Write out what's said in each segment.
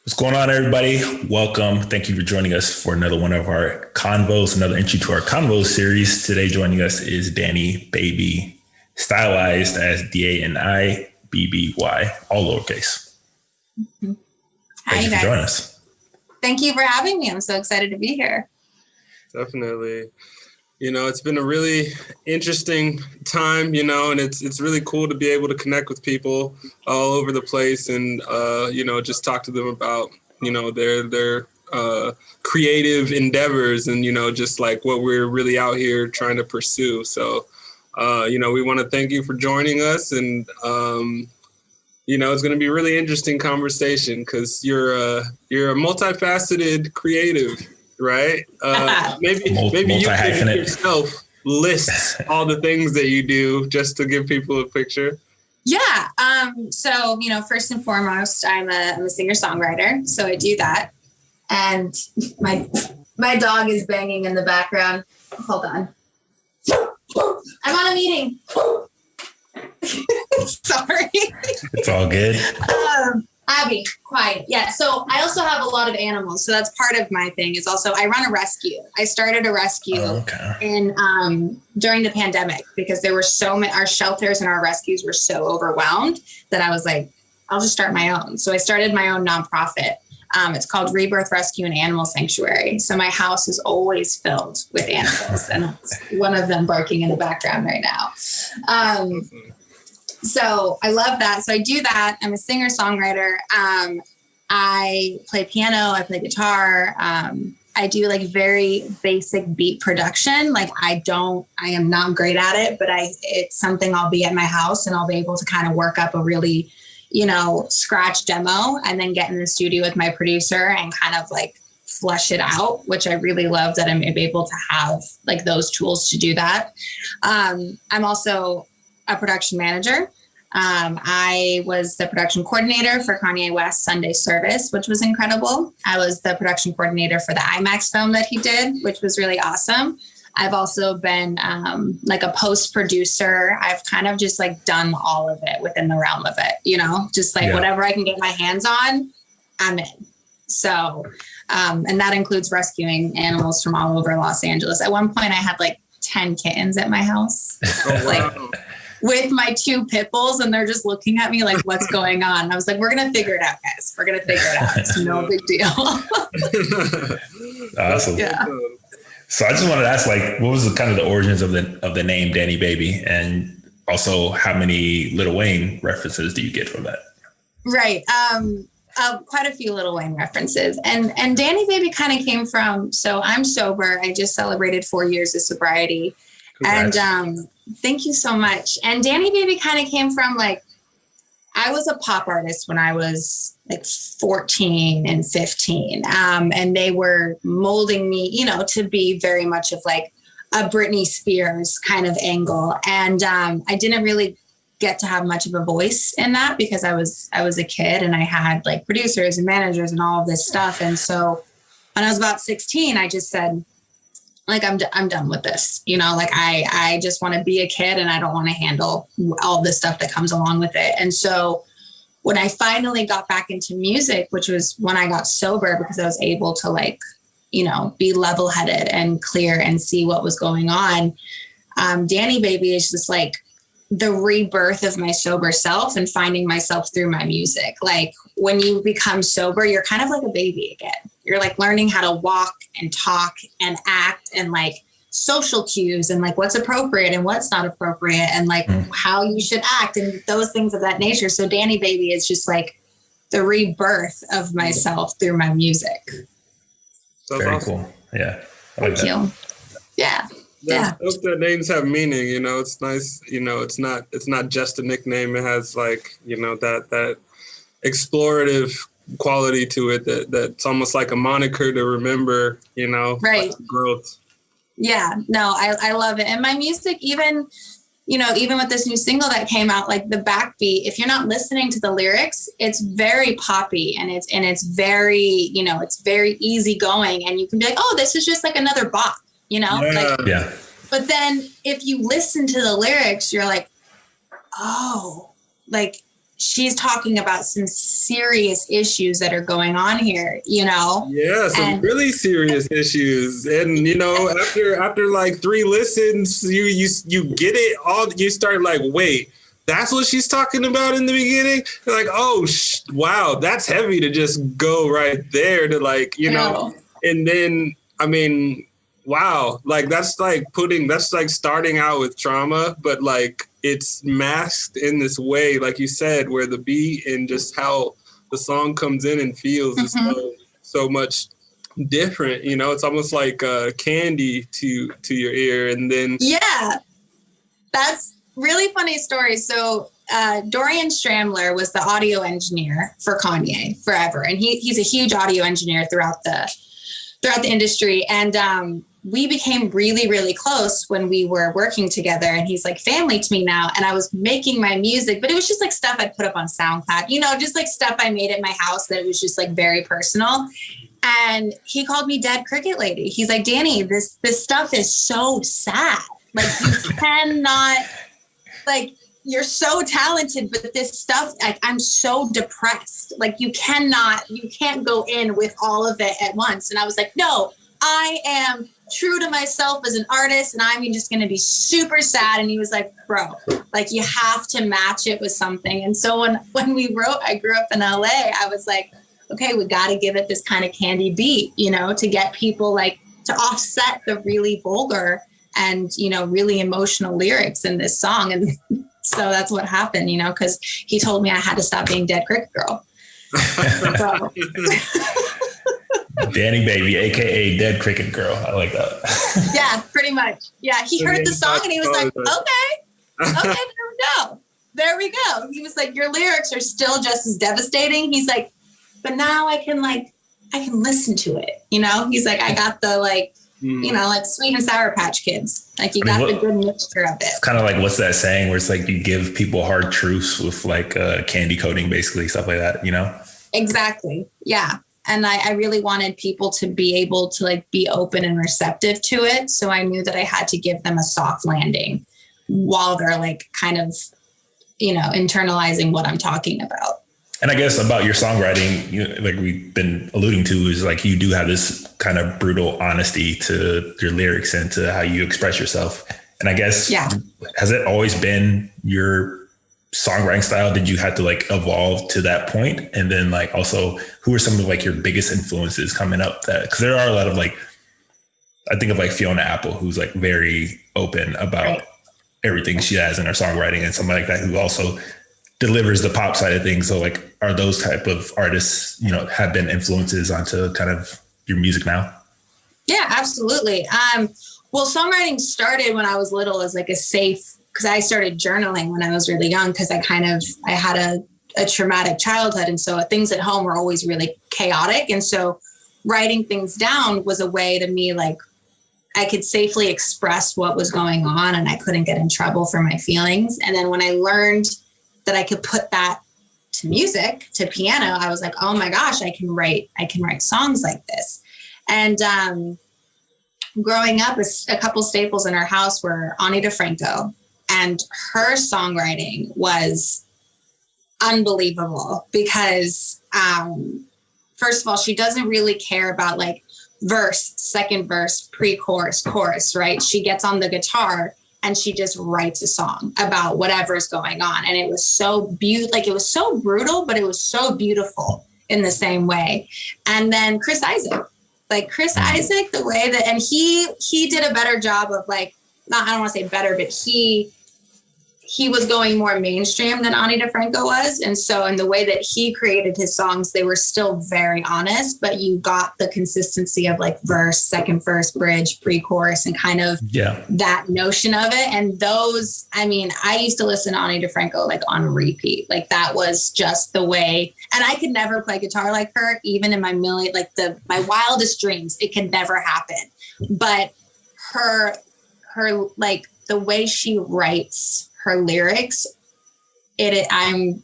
What's going on, everybody? Welcome. Thank you for joining us for another one of our convos, another entry to our convos series. Today, joining us is DANI Baby, stylized as DANI all lowercase. Mm-hmm. Thank you for joining us. Thank you for having me. I'm so excited to be here. Definitely. It's been a really interesting time, and it's really cool to be able to connect with people all over the place and, just talk to them about, their creative endeavors and, just like what we're really out here trying to pursue. So, we want to thank you for joining us. And, it's going to be a really interesting conversation because you're a multifaceted creative. Right? Maybe you can yourself list all the things that you do just to give people a picture. Yeah. So, first and foremost, I'm a singer-songwriter. So I do that. And my dog is banging in the background. Hold on. I'm on a meeting. Sorry. It's all good. Abby, quiet. Yeah. So I also have a lot of animals. So that's part of my thing is also I run a rescue. I started a rescue in during the pandemic because there were so many, our shelters and our rescues were so overwhelmed that I was like, I'll just start my own. So I started my own nonprofit. It's called Rebirth, Rescue, and Animal Sanctuary. So my house is always filled with animals, and it's one of them barking in the background right now. So I love that. So I do that. I'm a singer-songwriter. I play piano. I play guitar. I do like very basic beat production. Like I am not great at it, but it's something I'll be at my house and I'll be able to kind of work up a really, scratch demo and then get in the studio with my producer and kind of like flesh it out, which I really love that I'm able to have like those tools to do that. I'm also a production manager. I was the production coordinator for Kanye West Sunday Service, which was incredible. I was the production coordinator for the IMAX film that he did, which was really awesome. I've also been like a post producer. I've kind of just like done all of it within the realm of it, just like whatever I can get my hands on, I'm in. So, and that includes rescuing animals from all over Los Angeles. At one point I had like 10 kittens at my house. Oh, wow. With my 2 pit bulls, and they're just looking at me like, what's going on? And I was like, we're going to figure it out, guys. We're going to figure it out. It's no big deal. Awesome. Yeah. So I just wanted to ask, like, what was the origins of the name DANI Baby? And also how many Lil Wayne references do you get from that? Right. Quite a few Lil Wayne references. And DANI Baby kind of came from, so I'm sober. I just celebrated 4 years of sobriety. Congrats. And thank you so much. And DANI Baby kind of came from like, I was a pop artist when I was like 14 and 15. And they were molding me, to be very much of like a Britney Spears kind of angle. And I didn't really get to have much of a voice in that because I was a kid and I had like producers and managers and all of this stuff. And so when I was about 16, I just said, like, I'm done with this, like I just want to be a kid and I don't want to handle all the stuff that comes along with it. And so when I finally got back into music, which was when I got sober because I was able to like, be level-headed and clear and see what was going on. DANI Baby is just like the rebirth of my sober self and finding myself through my music. Like when you become sober, you're kind of like a baby again. You're like learning how to walk and talk and act and like social cues and like what's appropriate and what's not appropriate and like how you should act and those things of that nature. So DANI Baby is just like the rebirth of myself through my music. Very cool. Yeah. Thank you. Yeah. Yeah. I hope that names have meaning, it's nice, it's not just a nickname. It has like, that explorative quality to it that's almost like a moniker to remember, right. Like growth. Yeah, no, I love it. And my music, even with this new single that came out, like the backbeat, if you're not listening to the lyrics, it's very poppy and it's very, it's very easygoing. And you can be like, oh, this is just like another bop, Yeah. But then if you listen to the lyrics, you're like, oh, like she's talking about some serious issues that are going on here, Yeah, some really serious issues. And, after like 3 listens, you get it all. You start like, wait, that's what she's talking about in the beginning? You're like, oh, wow, that's heavy to just go right there to like, and then, I mean, wow, like that's like starting out with trauma, but like it's masked in this way, like you said, where the beat and just how the song comes in and feels is so much different. It's almost like candy to your ear. And then that's really funny story. So Dorian Stramler was the audio engineer for Kanye forever, and he's a huge audio engineer throughout the industry. And we became really, really close when we were working together, and he's like family to me now. And I was making my music, but it was just like stuff I'd put up on SoundCloud, just like stuff I made at my house that was just like very personal. And he called me Dead Cricket Lady. He's like, Dani, this stuff is so sad. Like you cannot, like, you're so talented, but this stuff, like, I'm so depressed. Like you can't go in with all of it at once. And I was like, no, I am true to myself as an artist, and I'm just going to be super sad. And he was like, bro, like you have to match it with something. And so when we wrote I Grew Up in LA, I was like, okay, we got to give it this kind of candy beat, to get people like to offset the really vulgar and, really emotional lyrics in this song. And so that's what happened, because he told me I had to stop being Dead Cricket Girl. So. Dani Baby, aka Dead Cricket Girl. I like that. Yeah, pretty much. Yeah, he heard the song and he was like, okay, there we go. He was like, your lyrics are still just as devastating. He's like, but now I can listen to it. He's like, I got the like Sweet and Sour Patch Kids. Like you got the good mixture of it. It's kind of like, what's that saying where it's like you give people hard truths with like candy coating, basically, stuff like that, Exactly. Yeah. And I really wanted people to be able to like be open and receptive to it. So I knew that I had to give them a soft landing while they're like kind of, internalizing what I'm talking about. And I guess about your songwriting, like we've been alluding to, is like you do have this kind of brutal honesty to your lyrics and to how you express yourself. And I guess, has it always been your songwriting style? Did you have to like evolve to that point? And then like also, who are some of like your biggest influences coming up? That because there are a lot of like, I think of like Fiona Apple, who's like very open about everything she has in her songwriting, and somebody like that who also delivers the pop side of things. So like, are those type of artists, have been influences onto kind of your music now? Yeah, absolutely. Well, songwriting started when I was little as like a safe, because I started journaling when I was really young, because I had a traumatic childhood. And so things at home were always really chaotic. And so writing things down was a way to me, like I could safely express what was going on and I couldn't get in trouble for my feelings. And then when I learned that I could put that to music, to piano, I was like, oh my gosh, I can write songs like this. And growing up, a couple staples in our house were Ani DeFranco, and her songwriting was unbelievable because, first of all, she doesn't really care about like verse, second verse, pre-chorus, chorus, right? She gets on the guitar and she just writes a song about whatever's going on. And it was so beautiful, like it was so brutal, but it was so beautiful in the same way. And then Chris Isaak, the way that, and he did a better job of like, not, I don't want to say better, but he was going more mainstream than Ani DeFranco was. And so in the way that he created his songs, they were still very honest, but you got the consistency of like verse, second verse, bridge, pre-chorus, and kind of that notion of it. And those, I mean, I used to listen to Ani DeFranco like on repeat. Like that was just the way, and I could never play guitar like her, even in my my wildest dreams, it could never happen. But her like the way she writes her lyrics, I'm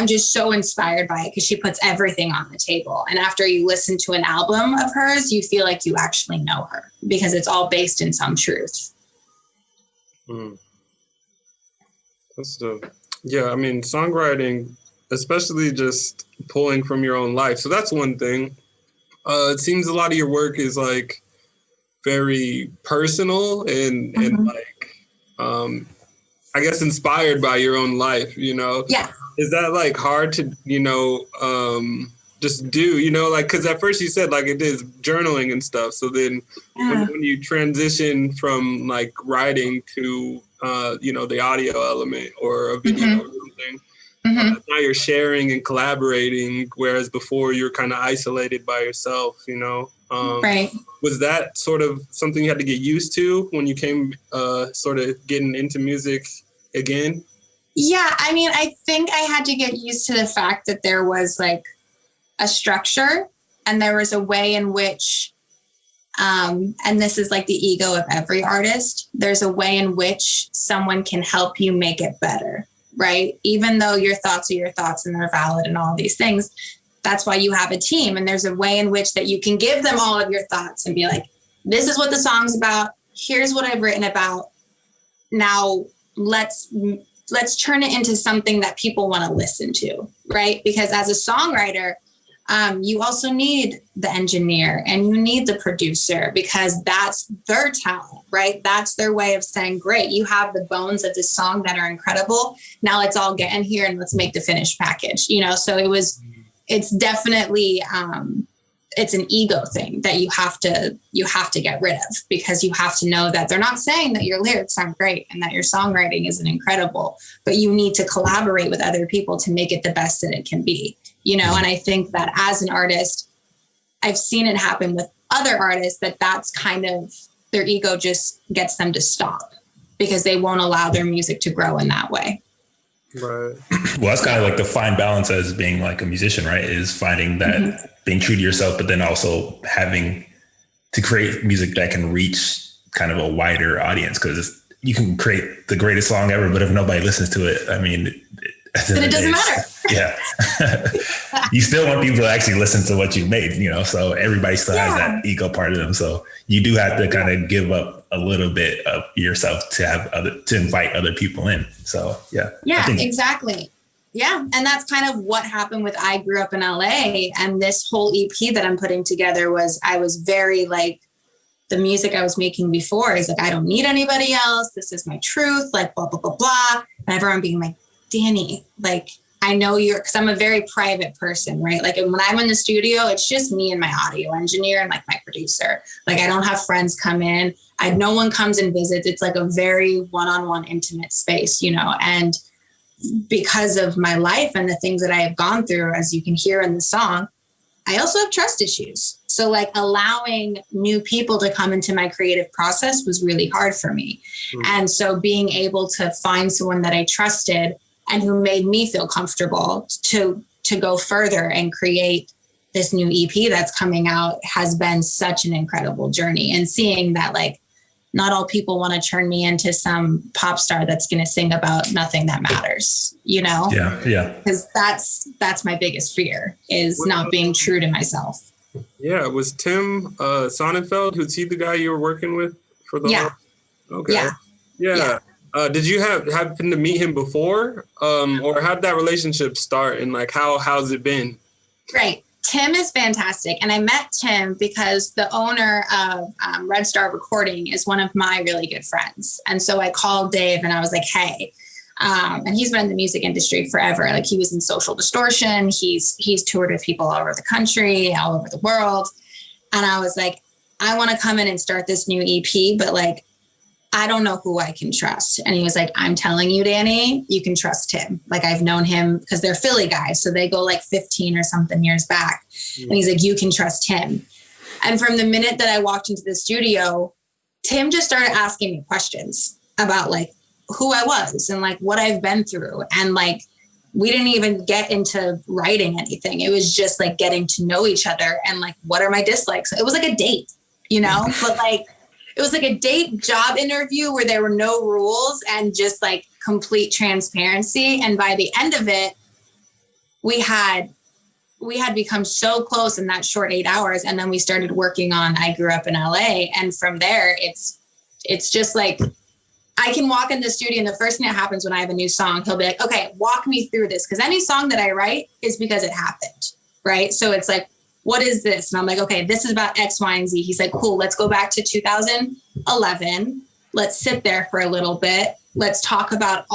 just so inspired by it because she puts everything on the table. And after you listen to an album of hers, you feel like you actually know her because it's all based in some truth. That's dope. Yeah, I mean, songwriting, especially just pulling from your own life. So that's one thing. It seems a lot of your work is like very personal and like, I guess inspired by your own life, you know? Yeah. Is that like hard to, you know, just do, you know, like, cause at first you said like it is journaling and stuff. So then when you transition from like writing to, you know, the audio element or a video or something, now you're sharing and collaborating, whereas before you're kind of isolated by yourself, you know? Right. Was that sort of something you had to get used to when you came sort of getting into music again? Yeah, I mean, I think I had to get used to the fact that there was like a structure and there was a way in which, and this is like the ego of every artist, there's a way in which someone can help you make it better, right? Even though your thoughts are your thoughts and they're valid and all these things, that's why you have a team. And there's a way in which that you can give them all of your thoughts and be like, this is what the song's about. Here's what I've written about. Now let's turn it into something that people want to listen to, right? Because as a songwriter, you also need the engineer and you need the producer because that's their talent, right? That's their way of saying, great, you have the bones of this song that are incredible. Now let's all get in here and let's make the finished package, you know? So it's definitely, it's an ego thing that you have to get rid of because you have to know that they're not saying that your lyrics aren't great and that your songwriting isn't incredible, but you need to collaborate with other people to make it the best that it can be, you know? And I think that as an artist, I've seen it happen with other artists that's kind of their ego just gets them to stop because they won't allow their music to grow in that way. Right. Well, that's kind of like the fine balance as being like a musician, right? Is finding that being true to yourself, but then also having to create music that can reach kind of a wider audience. Because you can create the greatest song ever, but if nobody listens to it, I mean, then it doesn't matter. Yeah. You still want people to actually listen to what you made, you know, so everybody still has that ego part of them. So you do have to kind of give up a little bit of yourself to invite other people in. So, yeah. Yeah, exactly. Yeah. And that's kind of what happened with I Grew Up in LA. And this whole EP that I'm putting together I was very like, the music I was making before is like, I don't need anybody else. This is my truth, like blah, blah, blah, blah. And everyone being like, DANI, like, I know because I'm a very private person, right? Like when I'm in the studio, it's just me and my audio engineer and like my producer. Like I don't have friends come in. No one comes and visits. It's like a very one-on-one intimate space, you know? And because of my life and the things that I have gone through, as you can hear in the song, I also have trust issues. So like allowing new people to come into my creative process was really hard for me. And so being able to find someone that I trusted and who made me feel comfortable to go further and create this new EP that's coming out has been such an incredible journey. And seeing that like not all people want to turn me into some pop star that's going to sing about nothing that matters, you know? Yeah. Because that's my biggest fear is not being true to myself. Yeah. Was Tim Sonnefeld, who's he the guy you were working with for the whole? Okay. Yeah. Did you happen to meet him before? Or how did that relationship start? And like, how's it been? Right. Tim is fantastic. And I met Tim because the owner of Red Star Recording is one of my really good friends. And so I called Dave and I was like, hey, and he's been in the music industry forever. Like he was in Social Distortion. He's toured with people all over the country, all over the world. And I was like, I want to come in and start this new EP, but like, I don't know who I can trust. And he was like, I'm telling you, DANI, you can trust him. Like I've known him because they're Philly guys. So they go like 15 or something years back. And he's like, you can trust him. And from the minute that I walked into the studio, Tim just started asking me questions about like who I was and like what I've been through. And like, we didn't even get into writing anything. It was just like getting to know each other and like, what are my dislikes? It was like a date, you know, but like, it was like a date job interview where there were no rules and just like complete transparency. And by the end of it, we had become so close in that short 8 hours. And then we started working on I Grew Up in LA. And from there, it's just like, I can walk in the studio and the first thing that happens when I have a new song, he'll be like, okay, walk me through this. Because any song that I write is because it happened, right? So it's like, what is this? And I'm like, okay, this is about X, Y, and Z. He's like, cool, let's go back to 2011. Let's sit there for a little bit. Let's talk about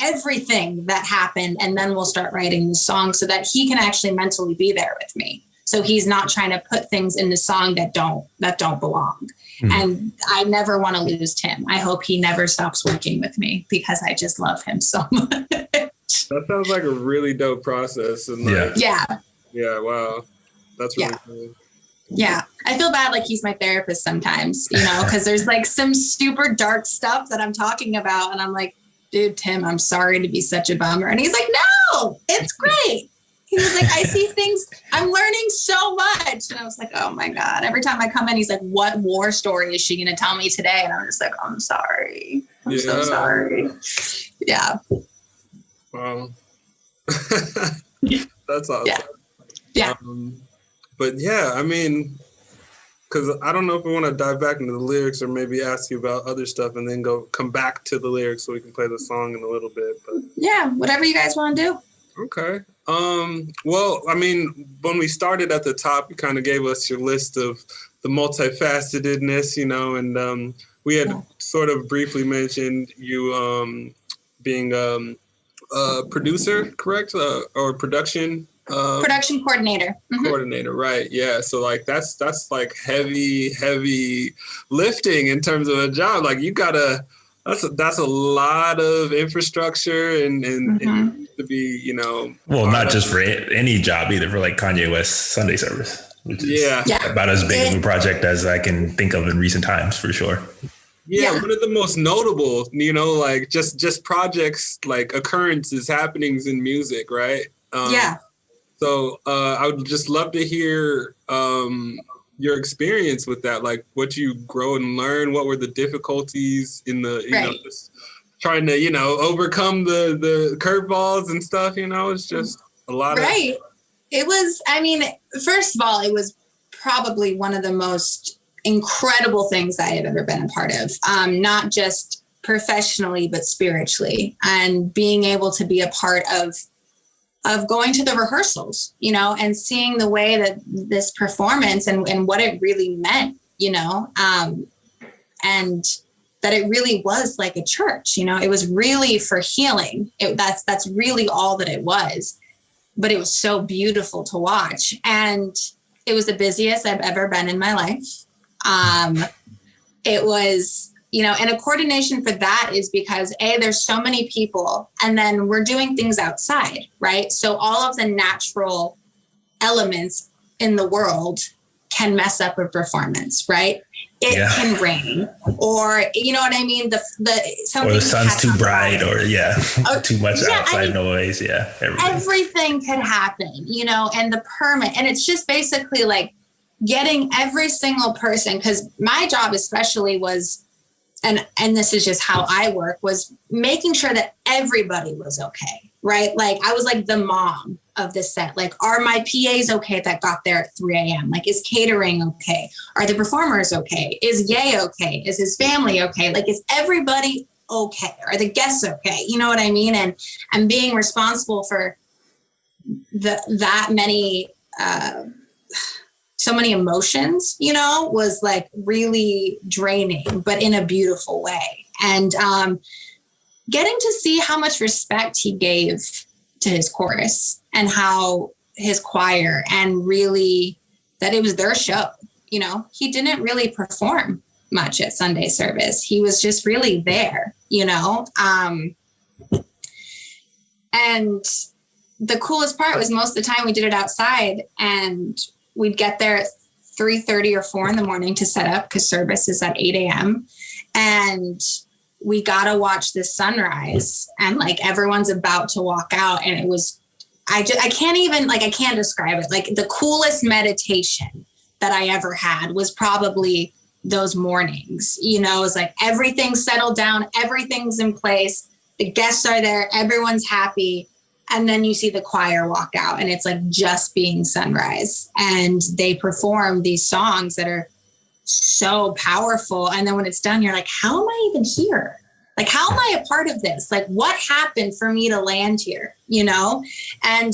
everything that happened. And then we'll start writing the song so that he can actually mentally be there with me. So he's not trying to put things in the song that don't belong. Mm-hmm. And I never want to lose Tim. I hope he never stops working with me because I just love him so much. That sounds like a really dope process. And yeah, wow. That's really cool. Yeah. I feel bad like he's my therapist sometimes, because there's like some super dark stuff that I'm talking about. And I'm like, dude, Tim, I'm sorry to be such a bummer. And he's like, no, it's great. He was like, I see things, I'm learning so much. And I was like, oh my God. Every time I come in, he's like, what war story is she going to tell me today? And I'm just like, I'm sorry. I'm so sorry. Yeah. Wow. That's awesome. Yeah. But yeah, I mean, because I don't know if we want to dive back into the lyrics or maybe ask you about other stuff and then come back to the lyrics so we can play the song in a little bit. But yeah, whatever you guys want to do. Okay. Well, I mean, when we started at the top, you kind of gave us your list of the multifacetedness, and we had sort of briefly mentioned you being a producer, correct? Or production coordinator. Mm-hmm. Coordinator, right? Yeah. So like that's like heavy lifting in terms of a job. Like you gotta. That's a lot of infrastructure and to be, Well, not just for any job, either for like Kanye West Sunday service, which is about as big of a project as I can think of in recent times, for sure. Yeah, one of the most notable, like just projects, like occurrences, happenings in music, right? So I would just love to hear your experience with that, like what you grow and learn. What were the difficulties in the, just trying to, overcome the curveballs and stuff, it's just a lot of. It was, first of all, it was probably one of the most incredible things I have ever been a part of, not just professionally, but spiritually, and being able to be a part of going to the rehearsals, and seeing the way that this performance and what it really meant, and that it really was like a church, it was really for healing. That's really all that it was, but it was so beautiful to watch. And it was the busiest I've ever been in my life. It was, and a coordination for that is because there's so many people, and then we're doing things outside, right? So all of the natural elements in the world can mess up a performance, right? It can rain, or you know what I mean? The sun's too bright, or too much outside noise. Yeah, everything could happen, and the permit, and it's just basically like getting every single person, because my job especially was. And this is just how I work, was making sure that everybody was okay, right? Like I was like the mom of the set. Like, are my PAs okay that got there at 3 a.m.? Like, is catering okay? Are the performers okay? Is Ye okay? Is his family okay? Like, is everybody okay? Are the guests okay? You know what I mean? And being responsible for that many so many emotions, was like really draining, but in a beautiful way. And getting to see how much respect he gave to his chorus and how his choir, and really that it was their show. He didn't really perform much at Sunday service. He was just really there, and the coolest part was most of the time we did it outside, and we'd get there at 3:30 or 4 in the morning to set up, because service is at 8 a.m. And we got to watch the sunrise, and like everyone's about to walk out. And it was, I can't describe it. Like the coolest meditation that I ever had was probably those mornings. It was like everything's settled down, everything's in place. The guests are there, everyone's happy. And then you see the choir walk out, and it's like just being sunrise. And they perform these songs that are so powerful. And then when it's done, you're like, how am I even here? Like, how am I a part of this? Like, what happened for me to land here, you know? And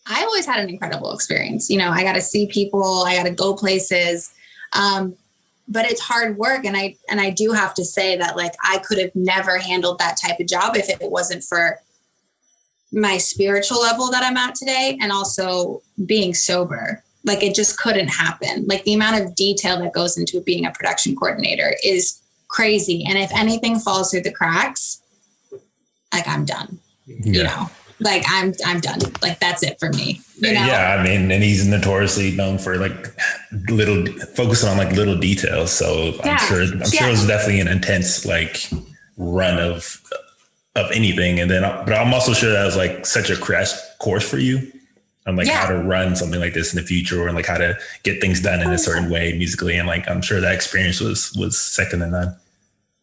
I always had an incredible experience. You know, I got to see people, I got to go places, but it's hard work. And I do have to say that, like, I could have never handled that type of job if it wasn't for my spiritual level that I'm at today, and also being sober. Like, it just couldn't happen. Like, the amount of detail that goes into being a production coordinator is crazy. And if anything falls through the cracks, like, I'm done, you know, like I'm done. Like, that's it for me. You know? Yeah. I mean, and he's notoriously known for like focusing on like little details. So I'm sure it was definitely an intense like run of anything. And then, but I'm also sure that was like such a crash course for you on like how to run something like this in the future, and like how to get things done in a certain way musically. And like, I'm sure that experience was second to none.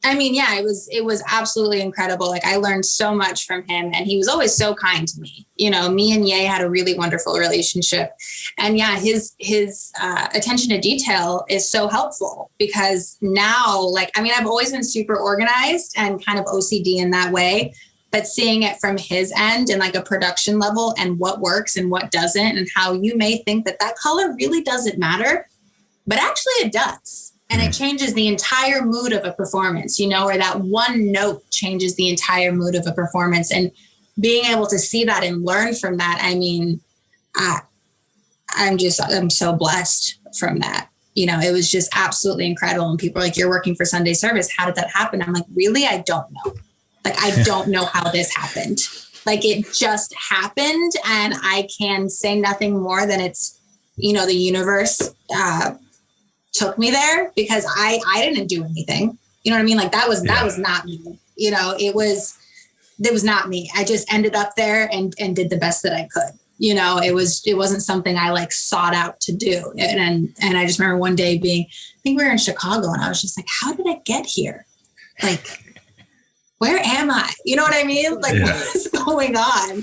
I mean, yeah, it was absolutely incredible. Like, I learned so much from him, and he was always so kind to me. You know, me and Ye had a really wonderful relationship, and yeah, his attention to detail is so helpful, because now, like, I mean, I've always been super organized and kind of OCD in that way, but seeing it from his end and like a production level, and what works and what doesn't, and how you may think that color really doesn't matter, but actually it does. And it changes the entire mood of a performance, you know, or that one note changes the entire mood of a performance. And being able to see that and learn from that, I mean, I'm so blessed from that. You know, it was just absolutely incredible. And people are like, you're working for Sunday service. How did that happen? I'm like, really? I don't know. Like, I don't know how this happened. Like, it just happened. And I can say nothing more than it's, you know, the universe, took me there, because I didn't do anything. You know what I mean? Like, that was not me. You know, it was not me. I just ended up there and did the best that I could. You know, it wasn't something I like sought out to do. And I just remember one day I think we were in Chicago, and I was just like, how did I get here? Like, where am I? You know what I mean? Like, what is going on?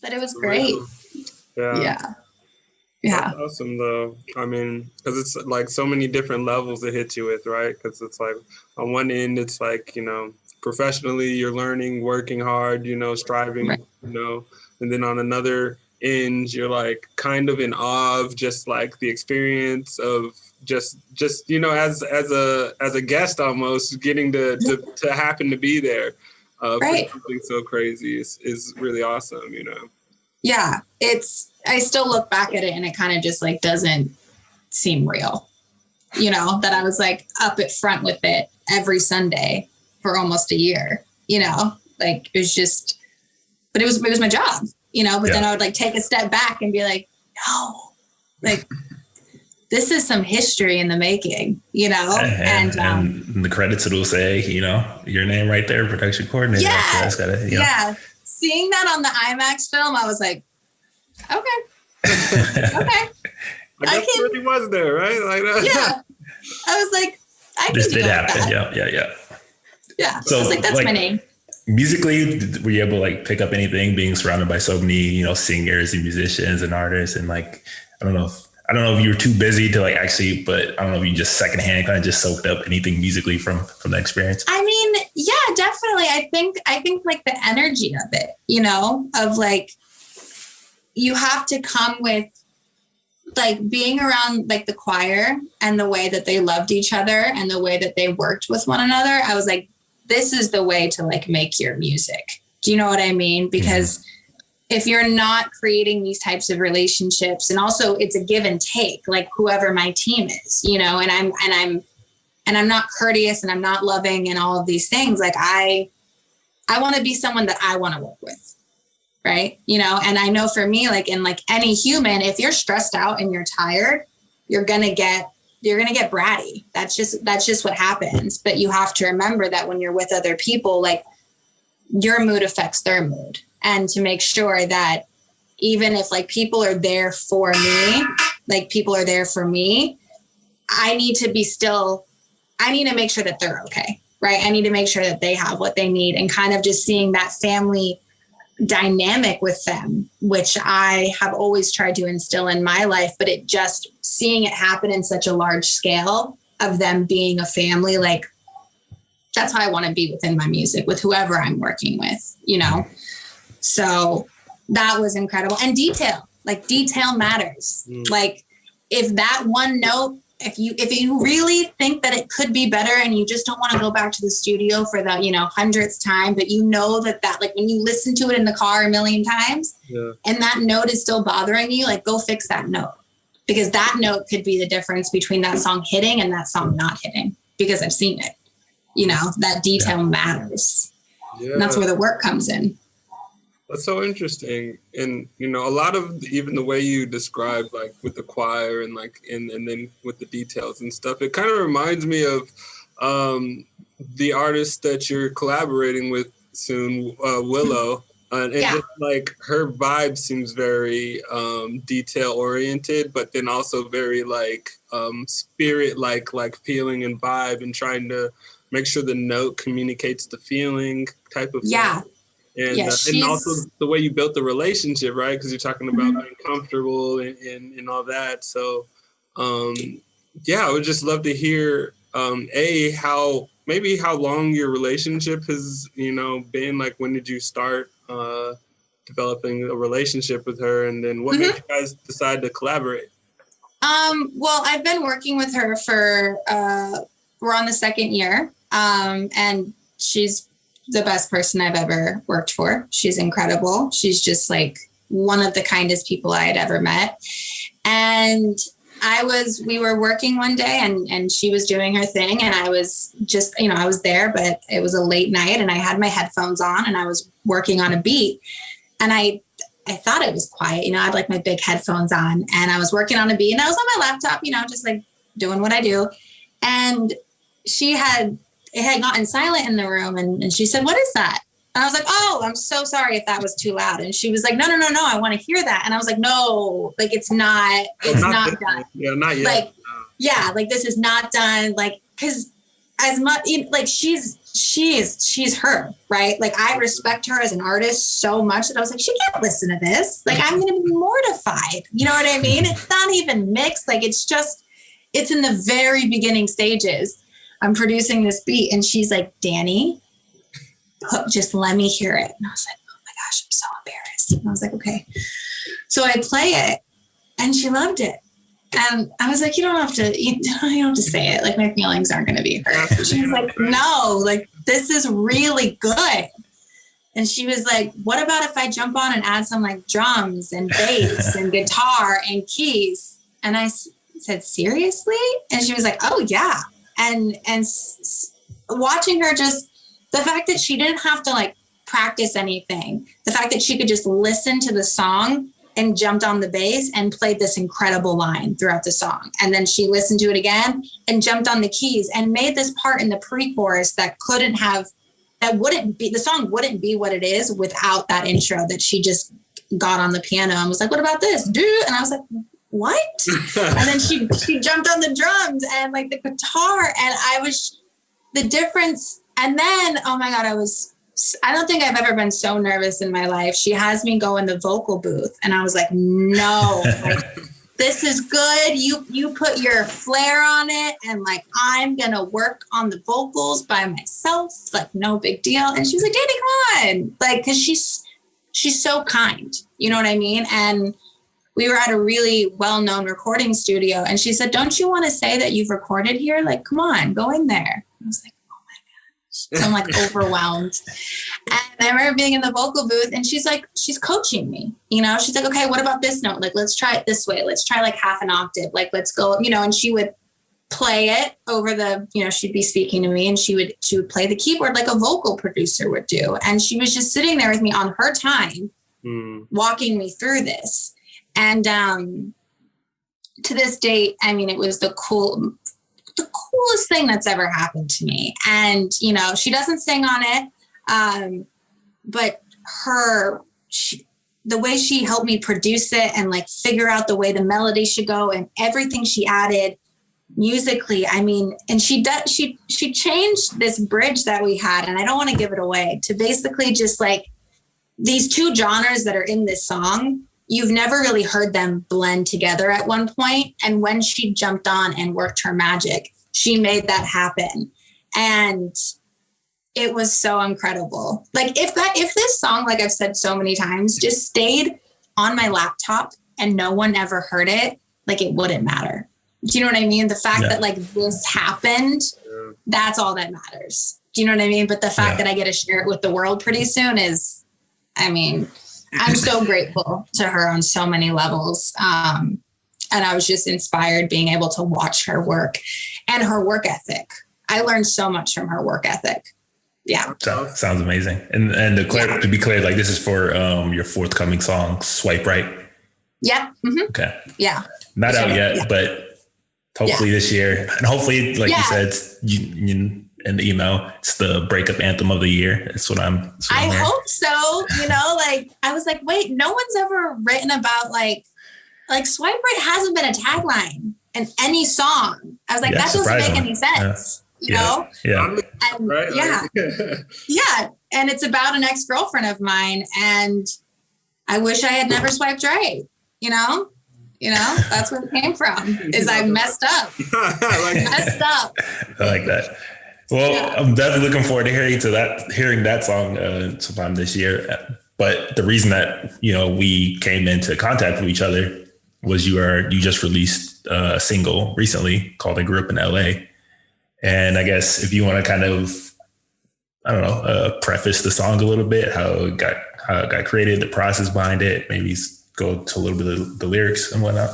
But it was great. Yeah. That's awesome, though. I mean, because it's like so many different levels it hits you with, right? Because it's like on one end, it's like, you know, professionally, you're learning, working hard, you know, striving, you know, and then on another end, you're like kind of in awe of just like the experience of just you know, as a guest almost getting to happen to be there for something so crazy is really awesome, you know. Yeah, I still look back at it, and it kind of just like doesn't seem real, you know, that I was like up at front with it every Sunday for almost a year, you know, like it was just, but it was my job, you know, but then I would like take a step back and be like, no, like this is some history in the making, you know, and the credits, it'll say, you know, your name right there, production coordinator. Yeah. So that's gotta, you know. Seeing that on the IMAX film, I was like, okay. I guess it really was there, right? Like that. Yeah. I was like, I can this do did happen. That. Yeah. So I was like, that's like, my name. Musically, were you able to like pick up anything being surrounded by so many, you know, singers and musicians and artists? And like, I don't know if you were too busy to like actually, but I don't know if you just secondhand kind of just soaked up anything musically from the experience. I mean, yeah, definitely. I think like the energy of it, you know, of like, you have to come with like being around like the choir and the way that they loved each other and the way that they worked with one another. I was like, this is the way to like make your music. Do you know what I mean? Because if you're not creating these types of relationships, and also it's a give and take, like whoever my team is, you know, and I'm not courteous and I'm not loving and all of these things. Like I want to be someone that I want to work with. Right. You know, and I know for me, like in like any human, if you're stressed out and you're tired, you're going to get bratty. That's just what happens. But you have to remember that when you're with other people, like your mood affects their mood, and to make sure that even if like people are there for me, like people are there for me, I need to make sure that they're okay. Right. I need to make sure that they have what they need, and kind of just seeing that family dynamic with them, which I have always tried to instill in my life, but it just seeing it happen in such a large scale of them being a family, like that's how I want to be within my music with whoever I'm working with, you know? So that was incredible. And detail matters. Like if that one note, if you really think that it could be better and you just don't want to go back to the studio for the, 100th time, but you know that like when you listen to it in the car a million times and that note is still bothering you, like go fix that note, because that note could be the difference between that song hitting and that song not hitting, because I've seen it, that detail matters. Yeah. And that's where the work comes in. That's so interesting. And, a lot of even the way you describe, like with the choir and like, and then with the details and stuff, it kind of reminds me of the artist that you're collaborating with soon, Willow. And just like her vibe seems very detail oriented, but then also very like spirit, like feeling and vibe, and trying to make sure the note communicates the feeling type of thing. And, and also the way you built the relationship, right? Because you're talking about being comfortable and all that. So, I would just love to hear, how long your relationship has, been. Like, when did you start developing a relationship with her? And then what made you guys decide to collaborate? Well, I've been working with her for, we're on the second year. And she's the best person I've ever worked for. She's incredible. She's just like one of the kindest people I had ever met. And we were working one day and she was doing her thing. And I was just, I was there, but it was a late night and I had my headphones on and I was working on a beat. And I thought it was quiet. I had like my big headphones on and I was working on a beat and I was on my laptop, just like doing what I do. And it had gotten silent in the room and she said, "What is that?" And I was like, "Oh, I'm so sorry if that was too loud." And she was like, No, I want to hear that. And I was like, "No, like it's not done." Yeah, not yet. Like, this is not done. Like, cause as much, like she's her, right? Like I respect her as an artist so much that I was like, she can't listen to this. Like, I'm going to be mortified. You know what I mean? It's not even mixed. Like, it's in the very beginning stages. I'm producing this beat and she's like, "DANI, just let me hear it." And I was like, "Oh my gosh, I'm so embarrassed." And I was like, "Okay." So I play it and she loved it. And I was like, you don't have to say it. Like, my feelings aren't going to be hurt. She was like, "No, like this is really good." And she was like, "What about if I jump on and add some like drums and bass and guitar and keys?" And I said, "Seriously?" And she was like, "Oh yeah." And watching her, just the fact that she didn't have to like practice anything, the fact that she could just listen to the song and jumped on the bass and played this incredible line throughout the song. And then she listened to it again and jumped on the keys and made this part in the pre-chorus the song wouldn't be what it is without that intro that she just got on the piano and was like, "What about this, dude?" And I was like, "What?" And then she jumped on the drums and like the guitar, and the difference. And then, oh my God, I don't think I've ever been so nervous in my life. She has me go in the vocal booth and I was like, "No, like this is good. You put your flair on it and like, I'm going to work on the vocals by myself. Like, no big deal." And she was like, "DANI, come on." Like, cause she's so kind, you know what I mean? And we were at a really well-known recording studio and she said, "Don't you want to say that you've recorded here? Like, come on, go in there." I was like, "Oh my gosh." So I'm like overwhelmed. And I remember being in the vocal booth and she's coaching me, she's like, "Okay, what about this note? Like, let's try it this way. Let's try like half an octave. Like, let's go, and she would play it over the, she'd be speaking to me and she would play the keyboard like a vocal producer would do. And she was just sitting there with me on her time, walking me through this. And to this date, I mean, it was the coolest thing that's ever happened to me. And, she doesn't sing on it, but the way she helped me produce it and like figure out the way the melody should go and everything she added musically, I mean, and she changed this bridge that we had, and I don't want to give it away, to basically just like these two genres that are in this song, you've never really heard them blend together at one point. And when she jumped on and worked her magic, she made that happen. And it was so incredible. Like if this song, like I've said so many times, just stayed on my laptop and no one ever heard it, like it wouldn't matter. Do you know what I mean? The fact that like this happened, that's all that matters. Do you know what I mean? But the fact that I get to share it with the world pretty soon is, I mean, I'm so grateful to her on so many levels. And I was just inspired being able to watch her work and her work ethic. I learned so much from her work ethic. Yeah. Sounds amazing. And to be clear, like this is for your forthcoming song, Swipe Right. Yeah. Mm-hmm. Okay. Yeah. Not out yet, but hopefully this year. And hopefully, like you said, you in the email, it's the breakup anthem of the year. That's what I'm I hope so. You know, like I was like, wait, no one's ever written about like Swipe Right hasn't been a tagline in any song. I was like, that doesn't make any sense. You know? Yeah. And, yeah. And it's about an ex-girlfriend of mine. And I wish I had never swiped right. You know, that's where it came from, is I messed up. Messed up. I like that. Well, I'm definitely looking forward to hearing that song sometime this year. But the reason that, we came into contact with each other was you just released a single recently called I Grew Up in LA. And I guess if you want to kind of, preface the song a little bit, how it got created, the process behind it, maybe go to a little bit of the lyrics and whatnot.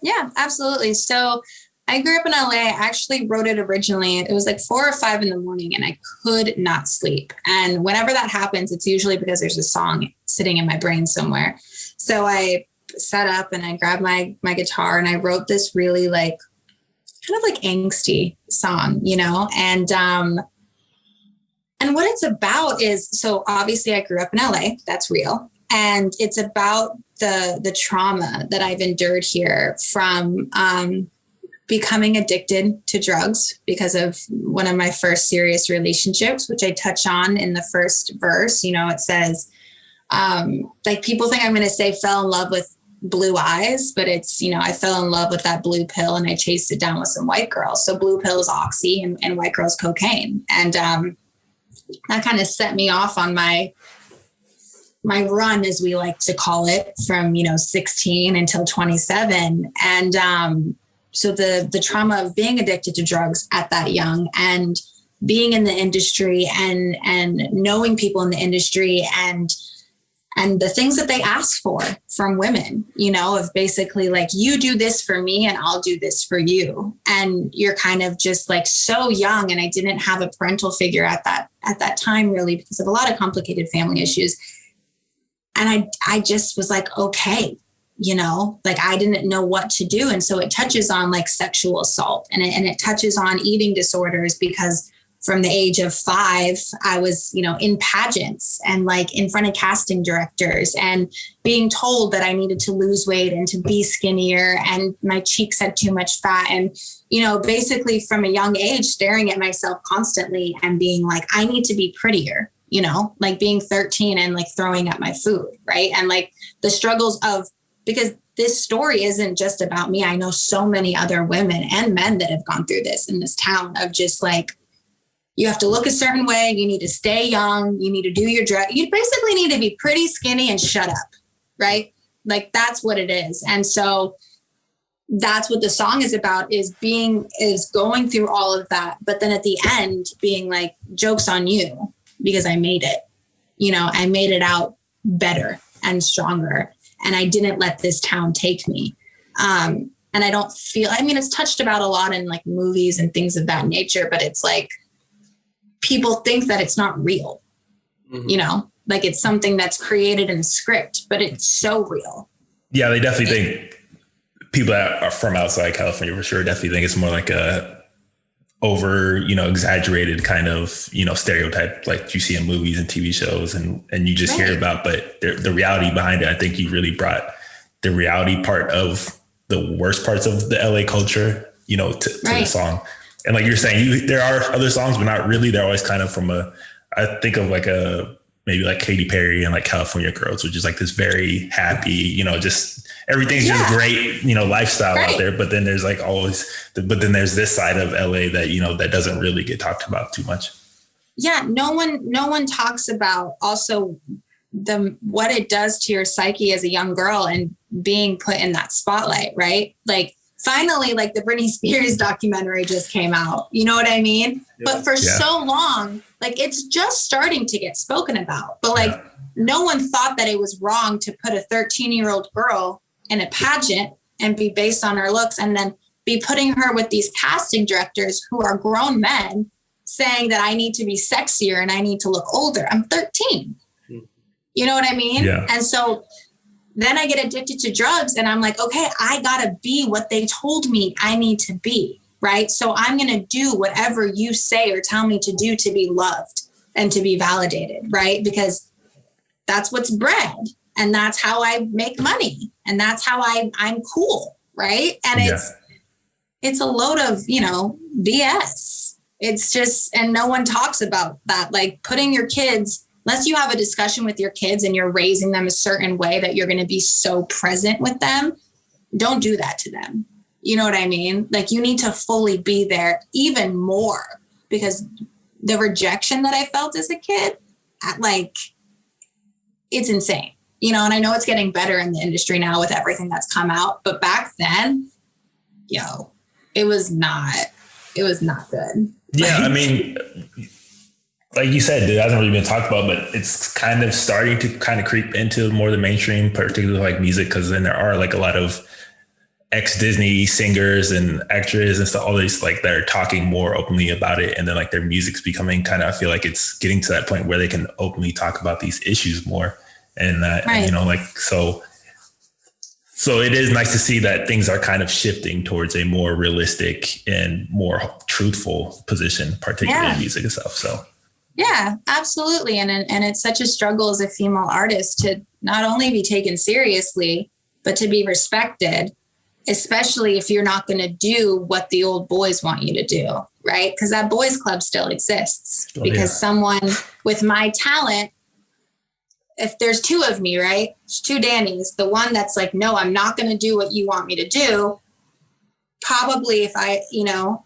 Yeah, absolutely. So I grew up in LA. I actually wrote it originally. It was like 4 or 5 in the morning and I could not sleep. And whenever that happens, it's usually because there's a song sitting in my brain somewhere. So I sat up and I grabbed my guitar and I wrote this really like kind of like angsty song, and what it's about is, so obviously I grew up in LA, that's real. And it's about the trauma that I've endured here from becoming addicted to drugs because of one of my first serious relationships, which I touch on in the first verse. It says, like people think I'm going to say fell in love with blue eyes, but it's, I fell in love with that blue pill and I chased it down with some white girls. So blue pill is oxy and white girls cocaine. And that kind of set me off on my run, as we like to call it, from, 16 until 27. And so the trauma of being addicted to drugs at that young and being in the industry and knowing people in the industry and the things that they ask for from women, of basically like, you do this for me and I'll do this for you. And you're kind of just like so young. And I didn't have a parental figure at that time, really, because of a lot of complicated family issues. And I just was like, okay, like I didn't know what to do. And so it touches on like sexual assault and it touches on eating disorders, because from the age of 5, I was, in pageants and like in front of casting directors and being told that I needed to lose weight and to be skinnier and my cheeks had too much fat. And, basically from a young age, staring at myself constantly and being like, I need to be prettier, like being 13 and like throwing at my food. Right. And like the struggles of, because this story isn't just about me. I know so many other women and men that have gone through this in this town of just like, you have to look a certain way. You need to stay young. You need to do your drug. You basically need to be pretty skinny and shut up. Right. Like that's what it is. And so that's what the song is about, is going through all of that. But then at the end being like, joke's on you because I made it, I made it out better and stronger. And I didn't let this town take me. And I don't feel, it's touched about a lot in like movies and things of that nature, but it's like, people think that it's not real, like it's something that's created in a script, but it's so real. Yeah, they definitely think, people that are from outside California for sure definitely think it's more like a over, exaggerated kind of, stereotype like you see in movies and TV shows and you just hear about, but the reality behind it, I think you really brought the reality part of the worst parts of the LA culture, to the song. And like you're saying, there are other songs, but not really. They're always kind of from I think of like maybe like Katy Perry and like California Girls, which is like this very happy, you know, just everything's just great, you know, lifestyle out there. But then there's like but then there's this side of LA that, you know, that doesn't really get talked about too much. Yeah. No one talks about also what it does to your psyche as a young girl and being put in that spotlight, right? Like finally, like the Britney Spears documentary just came out, you know what I mean? Yeah. But for so long, like it's just starting to get spoken about, but like no one thought that it was wrong to put a 13-year-old girl in a pageant and be based on her looks and then be putting her with these casting directors who are grown men saying that I need to be sexier and I need to look older. I'm 13. You know what I mean? Yeah. And so then I get addicted to drugs and I'm like, okay, I gotta be what they told me I need to be, right? So I'm gonna do whatever you say or tell me to do to be loved and to be validated, right? Because that's what's bred and that's how I make money and that's how I'm cool, right? And it's a load of, you know, BS. It's just, and no one talks about that, like putting your kids, unless you have a discussion with your kids and you're raising them a certain way that you're going to be so present with them, don't do that to them. You know what I mean? Like you need to fully be there even more because the rejection that I felt as a kid, it's insane, you know, and I know it's getting better in the industry now with everything that's come out, but back then, it was not good. Yeah. I mean, like you said, it hasn't really been talked about, but it's kind of starting to kind of creep into more the mainstream, particularly like music, because then there are like a lot of ex-Disney singers and actors and stuff, all these like that are talking more openly about it. And then like their music's becoming kind of, I feel like it's getting to that point where they can openly talk about these issues more. And you know, like, so it is nice to see that things are kind of shifting towards a more realistic and more truthful position, particularly in music and stuff. So. Yeah, absolutely. And it's such a struggle as a female artist to not only be taken seriously, but to be respected, especially if you're not going to do what the old boys want you to do, right? Because that boys club still exists because someone with my talent, if there's two of me, right? There's two Danis, the one that's like, no, I'm not going to do what you want me to do. Probably if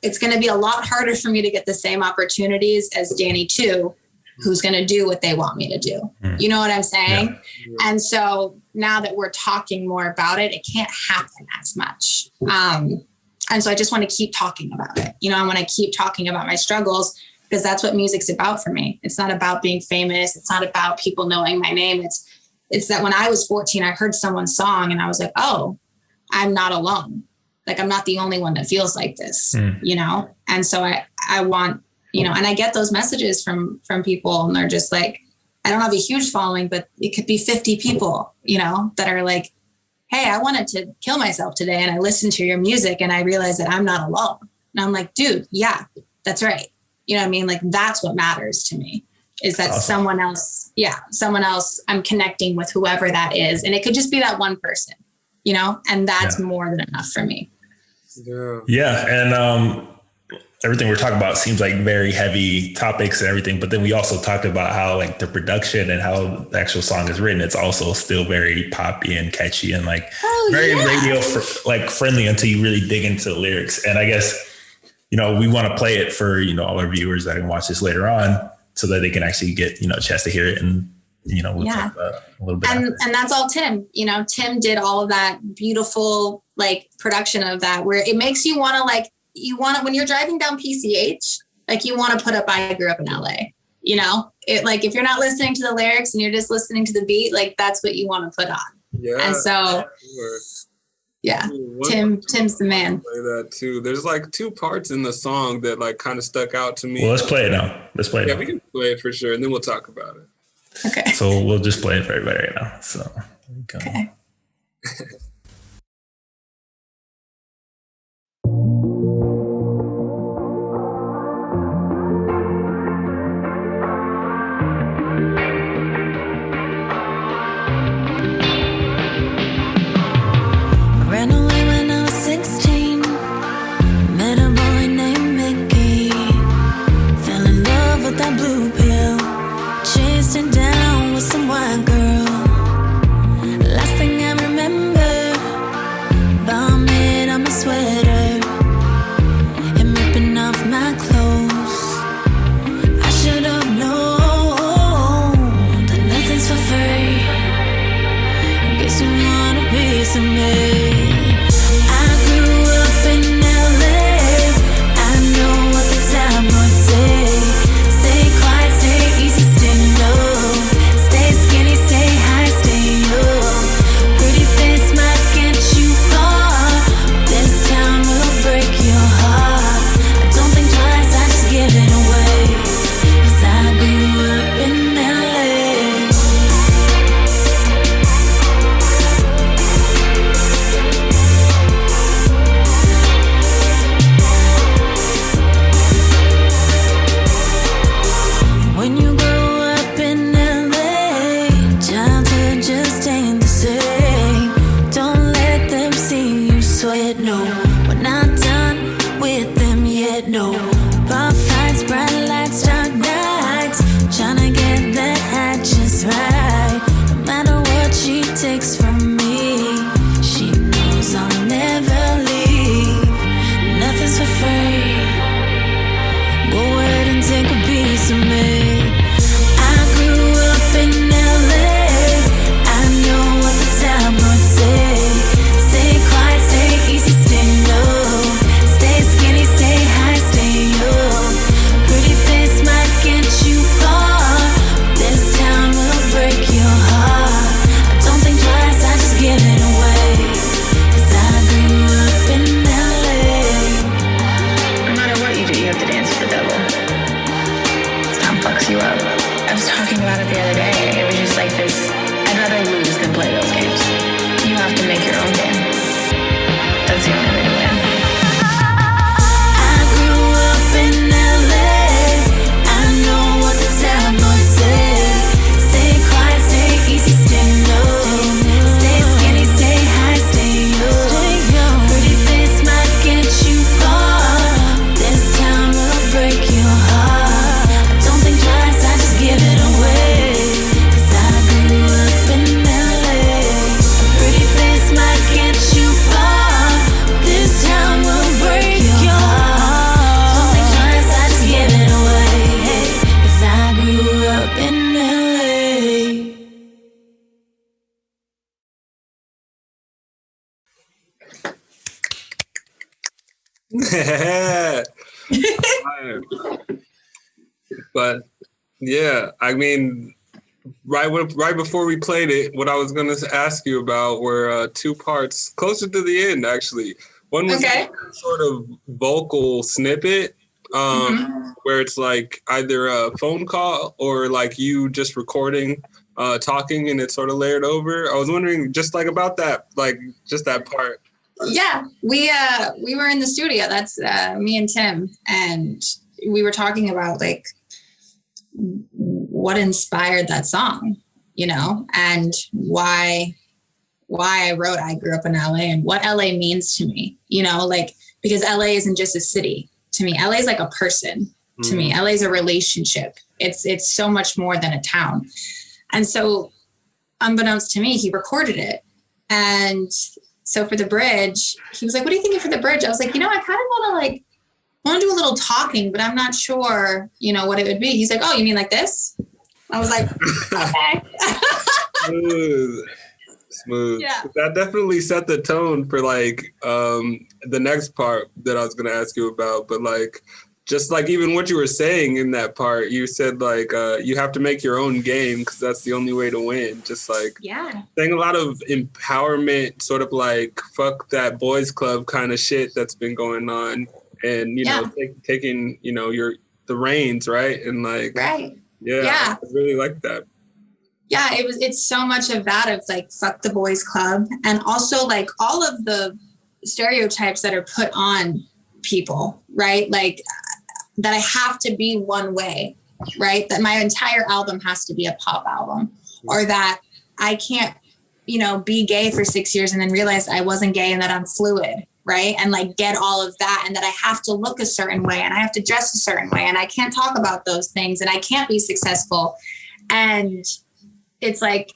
it's going to be a lot harder for me to get the same opportunities as Dani 2, who's going to do what they want me to do. You know what I'm saying? Yeah. And so now that we're talking more about it, it can't happen as much. And so I just want to keep talking about it. You know, I want to keep talking about my struggles because that's what music's about for me. It's not about being famous. It's not about people knowing my name. It's that when I was 14, I heard someone's song and I was like, oh, I'm not alone. Like, I'm not the only one that feels like this, you know? And so I want, you know, and I get those messages from people and they're just like, I don't have a huge following, but it could be 50 people, you know, that are like, hey, I wanted to kill myself today. And I listened to your music and I realized that I'm not alone. And I'm like, dude, yeah, that's right. You know what I mean? Like, that's what matters to me is that someone else, I'm connecting with whoever that is. And it could just be that one person, you know, and that's more than enough for me. Yeah. And everything we're talking about seems like very heavy topics and everything. But then we also talked about how like the production and how the actual song is written. It's also still very poppy and catchy and like very radio friendly until you really dig into the lyrics. And I guess, you know, we want to play it for, you know, all our viewers that can watch this later on so that they can actually get, you know, a chance to hear it and, you know, we'll talk about it a little bit. And that's all Tim, you know, Tim did all of that beautiful like production of that where it makes you want to when you're driving down PCH, like you want to put up, I grew up in LA, you know, it like, if you're not listening to the lyrics and you're just listening to the beat, like that's what you want to put on. Yeah. And so, Tim's the man. Play that too. There's like two parts in the song that like kind of stuck out to me. Well, let's play it now. Yeah, we can play it for sure. And then we'll talk about it. Okay. So we'll just play it for everybody right now. So, okay. Ran away when I was 16. Met a boy named Mickey. Fell in love with that blue pill. Chased it down yet, no. We're not done with them yet, no. Bar fights, bright lights, dark nights, tryna get the hatches right. No matter what she takes from me, she knows I'll never leave. Nothing's for free. Go ahead and take a piece of me. I grew up in LA. I know what the tabloids say. Stay quiet, stay easy, stay low. Stay skinny, stay high, stay young. Pretty face might get you far. This town will break your heart. I don't think twice, I just give it away. 'Cause I grew up in LA. No matter what you do, you have to dance for the devil. Tom fucks you up. I was talking about it the other day. It was just like this. I'd rather lose than play those games. You have to make your own game. That's the only way to win. I grew up in LA. I know what the tabloids say. Stay quiet, stay easy, stay low. Stay skinny, stay high, stay young. Pretty face might get you far. This town will break your heart. I don't think twice, I just give it away. 'Cause I grew up in LA. A pretty face might get you far. This town will break your heart. Don't think twice, I just give it away. 'Cause I grew up in LA. But yeah, I mean, right before we played it, what I was going to ask you about were two parts closer to the end, actually. One was Okay. sort of vocal snippet, where it's like either a phone call or like you just recording, talking, and it's sort of layered over. I was wondering just like about that, like just that part. Yeah, we were in the studio. That's me and Tim, and we were talking about like what inspired that song, you know, and why I wrote I Grew Up in LA and what LA means to me, you know, like because LA isn't just a city to me. LA is like a person to me. LA is a relationship. It's so much more than a town. And so unbeknownst to me, he recorded it. And so for the bridge, he was like, what are you thinking for the bridge? I was like, you know, I kind of want to do a little talking, but I'm not sure, you know, what it would be. He's like, oh, you mean like this? I was like, okay. Smooth. Yeah. That definitely set the tone for like the next part that I was going to ask you about. But like, just like even what you were saying in that part, you said like you have to make your own game because that's the only way to win. Just like saying a lot of empowerment, sort of like fuck that boys club kind of shit that's been going on, and you know taking you know the reins, right? And like I really like that. Yeah, it's so much of that of like fuck the boys club, and also like all of the stereotypes that are put on people, right? Like that I have to be one way, right? That my entire album has to be a pop album, or that I can't, you know, be gay for 6 years and then realize I wasn't gay and that I'm fluid, right? And like get all of that, and that I have to look a certain way and I have to dress a certain way and I can't talk about those things and I can't be successful. And it's like,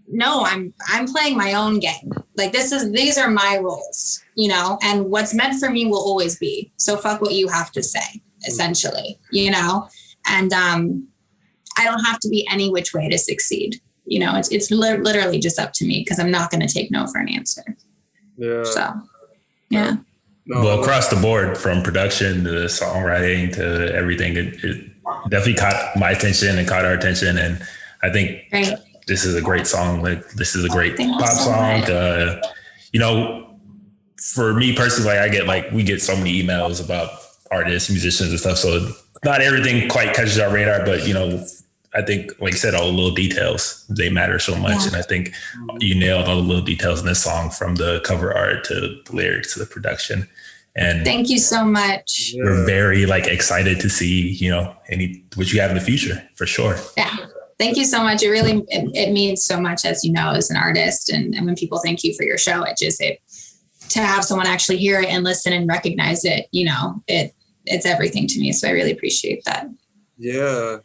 no, I'm playing my own game. Like these are my roles, you know, and what's meant for me will always be. So fuck what you have to say, essentially, you know? And I don't have to be any which way to succeed. You know, it's literally just up to me because I'm not going to take no for an answer. Yeah. So, yeah. No. Well, across the board, from production to songwriting to everything, it definitely caught my attention and caught our attention. And I think this is a great song. Like, this is a great pop song. You know, for me personally, we get so many emails about artists, musicians and stuff. So not everything quite catches our radar, but you know, I think, like I said, all the little details, they matter so much. Yeah. And I think you nailed all the little details in this song, from the cover art to the lyrics to the production. And thank you so much. We're very excited to see, you know, what you have in the future, for sure. Yeah. Thank you so much. It really, it means so much, as you know, as an artist. And when people thank you for your show, it to have someone actually hear it and listen and recognize it, you know, it's everything to me. So I really appreciate that. Yeah.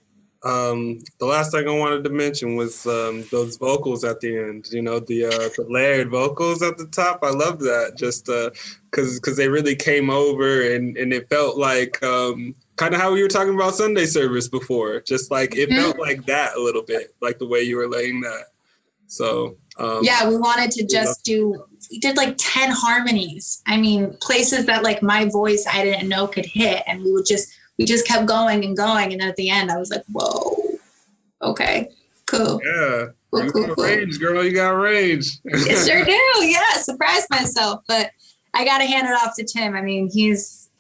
The last thing I wanted to mention was those vocals at the end, you know, the layered vocals at the top. I love that, just because they really came over and it felt like kind of how we were talking about Sunday service before, just like it felt like that a little bit, like the way you were laying that. So yeah, we wanted to just we did like 10 harmonies. I mean, places that like my voice I didn't know could hit, and we just kept going and going. And at the end, I was like, whoa, okay, cool. Yeah. Cool, You cool, got cool. range, girl. You got range. I sure do. Yeah, surprised myself. But I got to hand it off to Tim. I mean, he's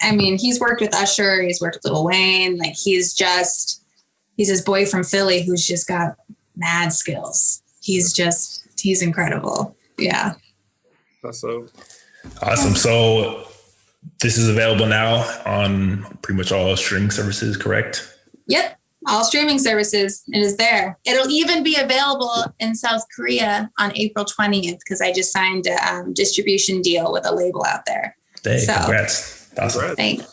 worked with Usher. He's worked with Lil Wayne. Like, he's his boy from Philly who's just got mad skills. He's incredible. Yeah. That's so awesome. So this is available now on pretty much all streaming services, correct? Yep. All streaming services. It is there. It'll even be available in South Korea on April 20th because I just signed a distribution deal with a label out there. Hey, so, congrats. Awesome. Thanks.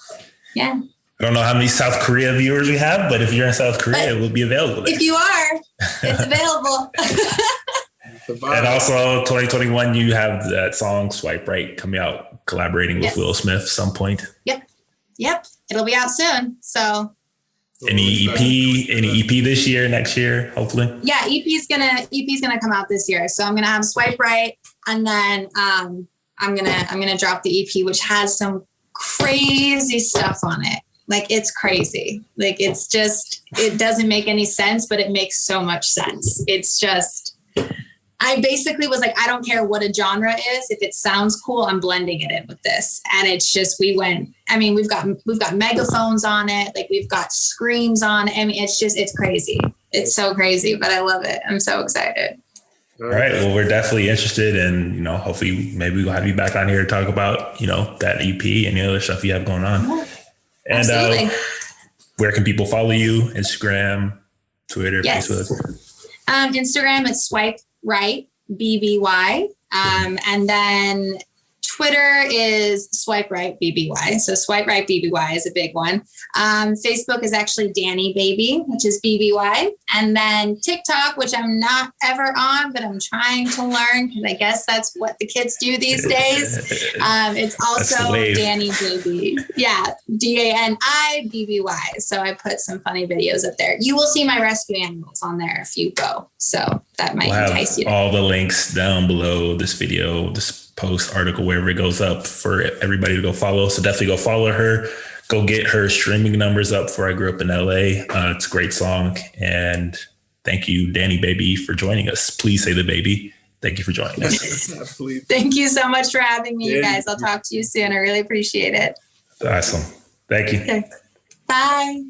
Yeah. I don't know how many South Korea viewers we have, but if you're in South Korea, it will be available there. If you are, it's available. And also 2021, you have that song Swipe Right coming out, collaborating with Willow Smith at some point. Yep. It'll be out soon. So any EP this year, next year, hopefully? Yeah, EP's gonna come out this year. So I'm gonna have Swipe Right, and then I'm gonna drop the EP, which has some crazy stuff on it. Like, it's crazy. Like, it's just, it doesn't make any sense, but it makes so much sense. It's just, I basically was like, I don't care what a genre is. If it sounds cool, I'm blending it in with this. And it's just, we've got megaphones on it. Like, we've got screams on it. I mean, it's crazy. It's so crazy, but I love it. I'm so excited. All right. Well, we're definitely interested, and, you know, hopefully maybe we'll have you back on here to talk about, you know, that EP and the other stuff you have going on. Yeah, and where can people follow you? Instagram, Twitter, Facebook? Instagram, it's Swipe Right, BBY. And then Twitter is Swipe Right, BBY. So Swipe Right, BBY is a big one. Facebook is actually DANI Baby, which is BBY. And then TikTok, which I'm not ever on, but I'm trying to learn because I guess that's what the kids do these days. It's also DANI Baby. Yeah, DANI BBY. So I put some funny videos up there. You will see my rescue animals on there if you go. So that might entice you. All the links down below this video, this post, article, wherever it goes up for everybody to go follow. So definitely go follow her. Go get her streaming numbers up for I Grew Up in LA. It's a great song. And thank you, DANI Baby, for joining us. Please say the baby. Thank you for joining us. Thank you so much for having me, you guys. I'll talk to you soon. I really appreciate it. Awesome. Thank you. Okay. Bye.